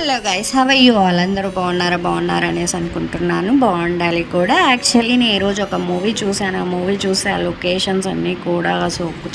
Hello guys, have you all? అందరూ బాగున్నారా అనేసి అనుకుంటున్నాను. బాగుండాలి కూడా. యాక్చువల్లీ నేను ఈరోజు ఒక మూవీ చూశాను. ఆ మూవీ చూసి ఆ లొకేషన్స్ అన్నీ కూడా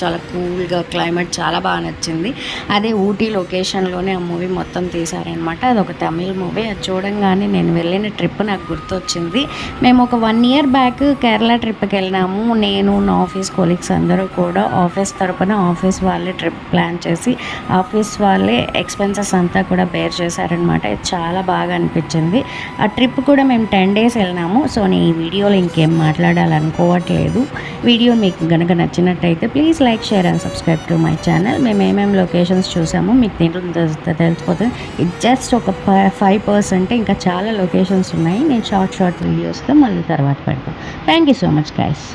చాలా కూల్గా, క్లైమేట్ చాలా బాగా నచ్చింది. అదే ఊటీ లొకేషన్లోనే ఆ మూవీ మొత్తం తీశారనమాట. అదొక తమిళ్ మూవీ. అది చూడంగానే నేను వెళ్ళిన ట్రిప్ నాకు గుర్తొచ్చింది. మేము ఒక 1 year బ్యాక్ కేరళ ట్రిప్కి వెళ్ళినాము. నేను నా ఆఫీస్ కొలీగ్స్ అందరూ కూడా ఆఫీస్ తరపున ఆఫీస్ వాళ్ళే ట్రిప్ ప్లాన్ చేసి ఆఫీస్ వాళ్ళే ఎక్స్పెన్సెస్ అంతా కూడా బేర్ చేశారనమాట. ఇది చాలా బాగా అనిపించింది. ఆ ట్రిప్ కూడా మేము 10 days వెళ్ళినాము. సో నేను ఈ వీడియోలో ఇంకేం మాట్లాడాలనుకోవట్లేదు. వీడియో మీకు కనుక నచ్చినట్టయితే please like, share and subscribe to my channel. మేము ఏమేమి లొకేషన్స్ చూసామో మీకు దీంట్లో తెలిసిపోతుంది. ఇది జస్ట్ ఒక 5%. ఇంకా చాలా లొకేషన్స్ ఉన్నాయి. నేను షార్ట్ వీడియోస్తో మళ్ళీ తర్వాత పెడతాను. Thank you so much guys.